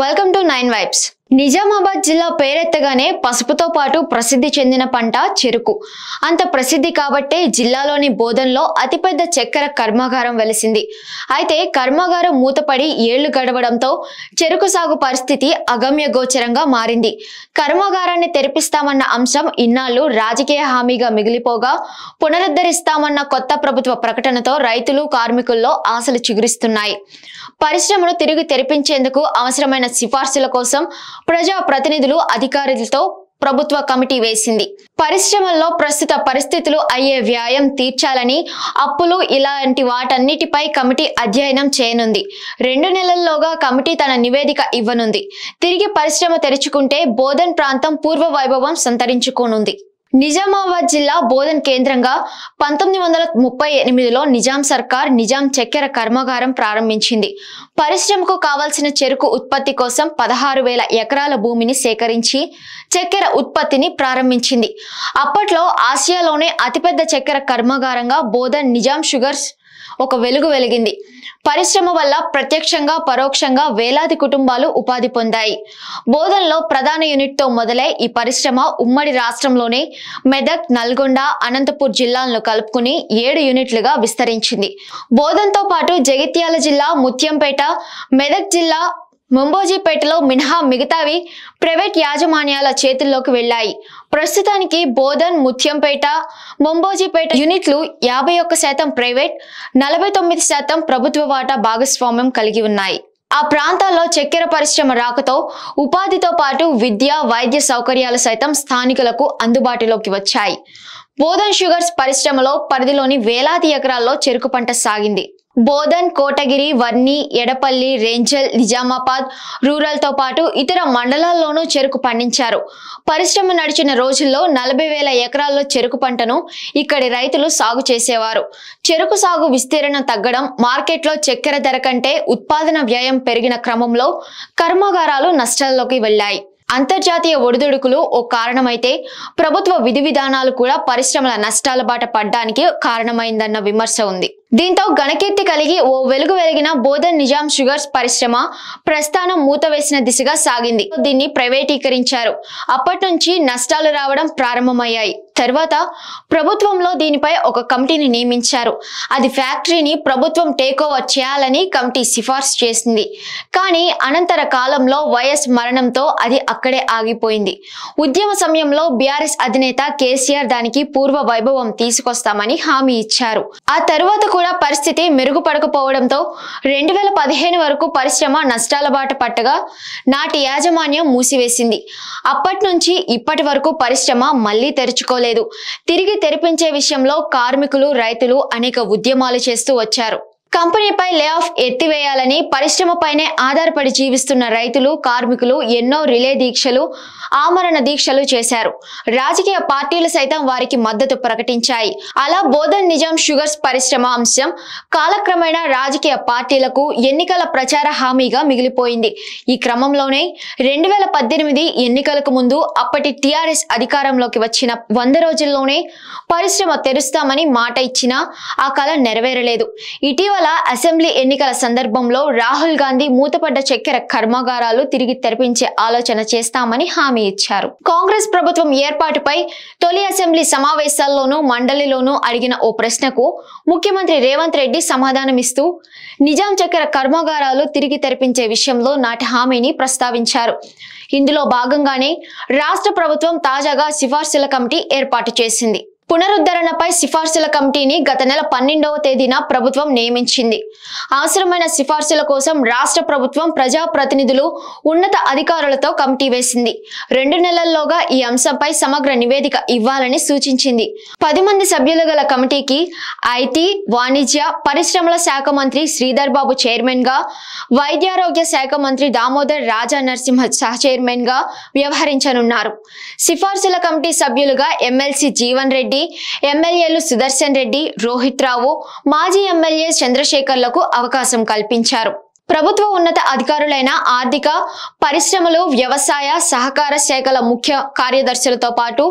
Welcome to 9 vibes. Nizamabad జిల్లా పేరెత్తగానే పసుపుతో పాటు ప్రసిద్ధి చెందిన పంట చెరుకు. అంత ప్రసిద్ధి కాబట్టే జిల్లాలోని బోధన్లో అతిపెద్ద చక్కెర కర్మాగారం వెలిసింది. అయితే కర్మాగారం మూతపడి ఏళ్లు గడవడంతో చెరుకు సాగు పరిస్థితి అగమ్య గోచరంగా మారింది. కర్మాగారాన్ని తెరిపిస్తామన్న అంశం ఇన్నాళ్లు రాజకీయ హామీగా మిగిలిపోగా పునరుద్ధరిస్తామన్న కొత్త ప్రభుత్వ ప్రకటనతో రైతులు కార్మికుల్లో ఆశలు చిగురిస్తున్నాయి. పరిశ్రమను తిరిగి తెరిపించేందుకు అవసరమైన సిఫార్సుల కోసం ప్రజా ప్రతినిధులు అధికారులతో ప్రభుత్వ కమిటీ వేసింది. పరిశ్రమల్లో ప్రస్తుత పరిస్థితులు అయ్యే వ్యయం తీర్చాలని, అప్పులు ఇలాంటి వాటన్నిటిపై కమిటీ అధ్యయనం చేయనుంది. 2 నెలల్లోగా కమిటీ తన నివేదిక ఇవ్వనుంది. తిరిగి పరిశ్రమ తెరుచుకుంటే బోధన్ ప్రాంతం పూర్వ వైభవం సంతరించుకోనుంది. నిజామాబాద్ జిల్లా బోధన్ కేంద్రంగా 1938లో నిజాం సర్కార్ నిజాం చక్కెర కర్మాగారం ప్రారంభించింది. పరిశ్రమకు కావాల్సిన చెరుకు ఉత్పత్తి కోసం 16,000 ఎకరాల భూమిని సేకరించి చక్కెర ఉత్పత్తిని ప్రారంభించింది. అప్పట్లో ఆసియాలోనే అతిపెద్ద చక్కెర కర్మాగారంగా బోధన్ నిజాం షుగర్స్ ఒక వెలుగు వెలిగింది. పరిశ్రమ వల్ల ప్రత్యక్షంగా పరోక్షంగా వేలాది కుటుంబాలు ఉపాధి పొందాయి. బోధన్లో ప్రధాన యూనిట్ తో మొదలై ఈ పరిశ్రమ ఉమ్మడి రాష్ట్రంలోనే మెదక్, నల్గొండ, అనంతపూర్ జిల్లాలను కలుపుకుని 7 యూనిట్లుగా విస్తరించింది. బోధన్తో పాటు జగిత్యాల జిల్లా, ముత్యంపేట, మెదక్ జిల్లా, ముంబోజీపేటలో మినహా మిగతావి ప్రైవేట్ యాజమాన్యాల చేతుల్లోకి వెళ్లాయి. ప్రస్తుతానికి బోధన్, ముత్యంపేట, ముంబోజీపేట యూనిట్లు 51% ప్రైవేట్, 49% ప్రభుత్వ వాటా భాగస్వామ్యం కలిగి ఉన్నాయి. ఆ ప్రాంతాల్లో చక్కెర పరిశ్రమ రాకతో ఉపాధితో పాటు విద్య, వైద్య సౌకర్యాలు సైతం స్థానికులకు అందుబాటులోకి వచ్చాయి. బోధన్ షుగర్స్ పరిశ్రమలో పరిధిలోని వేలాది ఎకరాల్లో చెరుకు పంట సాగింది. బోధన్, కోటగిరి, వర్ని, ఎడపల్లి, రేంజల్, నిజామాబాద్ రూరల్ తో పాటు ఇతర మండలాల్లోనూ చెరుకు పండించారు. పరిశ్రమ నడిచిన రోజుల్లో 40,000 ఎకరాల్లో చెరుకు పంటను ఇక్కడి రైతులు సాగు చేసేవారు. చెరుకు సాగు విస్తీర్ణం తగ్గడం, మార్కెట్లో చక్కెర ధర కంటే ఉత్పాదన వ్యయం పెరిగిన క్రమంలో కర్మాగారాలు నష్టాల్లోకి వెళ్లాయి. అంతర్జాతీయ ఒడిదుడుకులు ఓ కారణమైతే ప్రభుత్వ విధి విధానాలు కూడా పరిశ్రమల నష్టాల బాట పడ్డానికి కారణమైందన్న విమర్శ ఉంది. దీంతో ఘనకీర్తి కలిగి ఓ వెలుగు వెలిగిన బోధన్ నిజాం షుగర్స్ పరిశ్రమ ప్రస్థానం మూతవేసిన దిశగా సాగింది. దీన్ని ప్రైవేటీకరించారు. అప్పటి నుంచి నష్టాలు రావడం ప్రారంభమయ్యాయి. తర్వాత ప్రభుత్వంలో దీనిపై ఒక కమిటీని నియమించారు. అది ఫ్యాక్టరీని ప్రభుత్వం టేక్ ఓవర్ చేయాలని కమిటీ సిఫార్సు చేసింది. కానీ అనంతర కాలంలో వైఎస్ మరణంతో అది అక్కడే ఆగిపోయింది. ఉద్యమ సమయంలో బీఆర్ఎస్ అధినేత కేసీఆర్ దానికి పూర్వ వైభవం తీసుకొస్తామని హామీ ఇచ్చారు. ఆ తరువాత కూడా పరిస్థితి మెరుగుపడకపోవడంతో 2015 వరకు పరిశ్రమ నష్టాల బాట పట్టగా నాటి యాజమాన్యం మూసివేసింది. అప్పటి నుంచి ఇప్పటి వరకు పరిశ్రమ మళ్లీ తెరుచుకోలేదు. తిరిగి తెరిపించే విషయంలో కార్మికులు, రైతులు అనేక ఉద్యమాలు చేస్తూ వచ్చారు. కంపెనీపై లే ఆఫ్ ఎత్తివేయాలని, పరిశ్రమపైనే ఆధారపడి జీవిస్తున్న రైతులు, కార్మికులు ఎన్నో రిలే దీక్షలు, ఆమరణ దీక్షలు చేశారు. రాజకీయ పార్టీలు సైతం వారికి మద్దతు ప్రకటించాయి. అలా బోధన్ నిజాం షుగర్స్ పరిశ్రమ అంశం కాలక్రమేణా రాజకీయ పార్టీలకు ఎన్నికల ప్రచార హామీగా మిగిలిపోయింది. ఈ క్రమంలోనే 2018 ఎన్నికలకు ముందు అప్పటి టీఆర్ఎస్ అధికారంలోకి వచ్చిన 100 రోజుల్లోనే పరిశ్రమ తెరుస్తామని మాట ఇచ్చినా ఆ కల నెరవేరలేదు. ఇటీవల అసెంబ్లీ ఎన్నికల సందర్భంలో రాహుల్ గాంధీ మూతపడ్డ చక్కెర కర్మాగారాలు తిరిగి తెరిపించే ఆలోచన చేస్తామని హామీ ఇచ్చారు. కాంగ్రెస్ ప్రభుత్వం ఏర్పాటుపై తొలి అసెంబ్లీ సమావేశాల్లోనూ మండలిలోనూ అడిగిన ఓ ప్రశ్నకు ముఖ్యమంత్రి రేవంత్ రెడ్డి సమాధానమిస్తూ నిజాం చక్కెర కర్మాగారాలు తిరిగి తెరిపించే విషయంలో నాటి హామీని ప్రస్తావించారు. ఇందులో భాగంగానే రాష్ట్ర ప్రభుత్వం తాజాగా సిఫార్సుల కమిటీ ఏర్పాటు చేసింది. పునరుద్ధరణపై సిఫార్సుల కమిటీని గత నెల 12వ తేదీన ప్రభుత్వం నియమించింది. అవసరమైన సిఫార్సుల కోసం రాష్ట్ర ప్రభుత్వం ప్రజాప్రతినిధులు, ఉన్నత అధికారులతో కమిటీ వేసింది. 2 నెలల్లోగా ఈ అంశంపై సమగ్ర నివేదిక ఇవ్వాలని సూచించింది. 10 మంది సభ్యులు గల కమిటీకి ఐటీ, వాణిజ్య, పరిశ్రమల శాఖ మంత్రి శ్రీధర్ బాబు చైర్మన్ గా, వైద్యారోగ్య శాఖ మంత్రి దామోదర్ రాజా నరసింహ సహ చైర్మన్ గా వ్యవహరించనున్నారు. సిఫార్సుల కమిటీ సభ్యులుగా ఎమ్మెల్సీ జీవన్ రెడ్డి, ఎమ్మెల్యేలు సుదర్శన్ రెడ్డి, రోహిత్ రావు, మాజీ ఎమ్మెల్యే చంద్రశేఖర్లకు అవకాశం కల్పించారు. ప్రభుత్వ ఉన్నత అధికారులైన ఆర్థిక, పరిశ్రమలు, వ్యవసాయ, సహకార శాఖల ముఖ్య కార్యదర్శులతో పాటు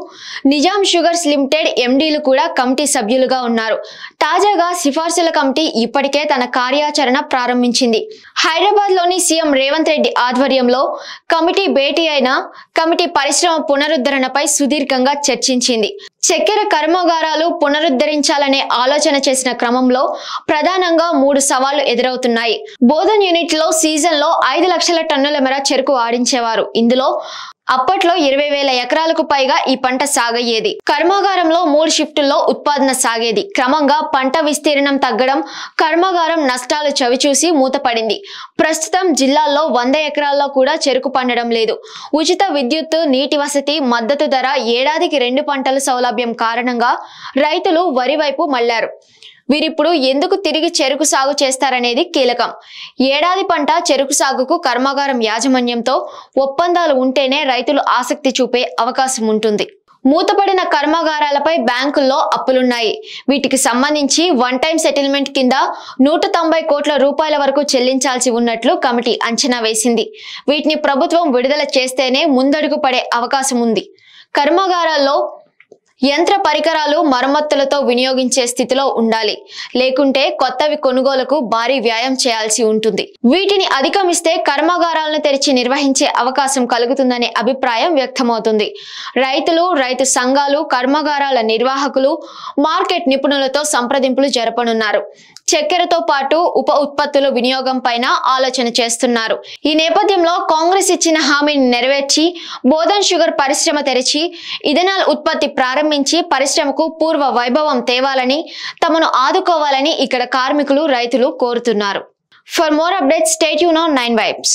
నిజాం షుగర్స్ లిమిటెడ్ ఎండీలు కూడా కమిటీ సభ్యులుగా ఉన్నారు. తాజాగా సిఫార్సుల కమిటీ ఇప్పటికే తన కార్యాచరణ ప్రారంభించింది. హైదరాబాద్ లోని సీఎం రేవంత్ రెడ్డి ఆధ్వర్యంలో కమిటీ భేటీ అయిన కమిటీ పరిశ్రమ పునరుద్ధరణపై సుదీర్ఘంగా చర్చించింది. చక్కెర కర్మాగారాలు పునరుద్ధరించాలనే ఆలోచన చేసిన క్రమంలో ప్రధానంగా 3 సవాళ్లు ఎదురవుతున్నాయి. బోధన్ యూనిట్ లో సీజన్ లో 5 లక్షల టన్నుల మేర చెరకు ఆడించేవారు. ఇందులో అప్పట్లో 20,000 ఎకరాలకు పైగా ఈ పంట సాగయ్యేది. కర్మాగారంలో 3 షిఫ్టుల్లో ఉత్పాదన సాగేది. క్రమంగా పంట విస్తీర్ణం తగ్గడం, కర్మాగారం నష్టాలు చవిచూసి మూతపడింది. ప్రస్తుతం జిల్లాల్లో 100 ఎకరాల్లో కూడా చెరకు పండడం లేదు. ఉచిత విద్యుత్, నీటి వసతి, మద్దతు ధర, ఏడాదికి 2 పంటల సౌలభ్యం కారణంగా రైతులు వరి వైపు మళ్లారు. వీరిప్పుడు ఎందుకు తిరిగి చెరకు సాగు చేస్తారనేది కీలకం. ఏడాది పంట చెరకు సాగుకు కర్మాగారం యాజమాన్యంతో ఒప్పందాలు ఉంటేనే రైతులు ఆసక్తి చూపే అవకాశం ఉంటుంది. మూతపడిన కర్మాగారాలపై బ్యాంకుల్లో అప్పులున్నాయి. వీటికి సంబంధించి వన్ టైం సెటిల్మెంట్ కింద 190 కోట్ల రూపాయల వరకు చెల్లించాల్సి ఉన్నట్లు కమిటీ అంచనా వేసింది. వీటిని ప్రభుత్వం విడుదల చేస్తేనే ముందడుగు పడే అవకాశం ఉంది. కర్మాగారాల్లో యంత్ర పరికరాలు మరమ్మతులతో వినియోగించే స్థితిలో ఉండాలి. లేకుంటే కొత్తవి కొనుగోలుకు భారీ వ్యయం చేయాల్సి ఉంటుంది. వీటిని అధిగమిస్తే కర్మాగారాలను తెరిచి నిర్వహించే అవకాశం కలుగుతుందనే అభిప్రాయం వ్యక్తమవుతుంది. రైతులు, రైతు సంఘాలు, కర్మాగారాల నిర్వాహకులు, మార్కెట్ నిపుణులతో సంప్రదింపులు జరపనున్నారు. చక్కెరతో పాటు ఉప ఉత్పత్తుల వినియోగం పైన ఆలోచన చేస్తున్నారు. ఈ నేపథ్యంలో కాంగ్రెస్ ఇచ్చిన హామీని నెరవేర్చి బోధన్ షుగర్ పరిశ్రమ తెరిచి ఇథనాల్ ఉత్పత్తి ప్రారంభించి పరిశ్రమకు పూర్వ వైభవం తేవాలని, తమను ఆదుకోవాలని ఇక్కడ కార్మికులు, రైతులు కోరుతున్నారు. For more updates stay tune on 9 Vibes.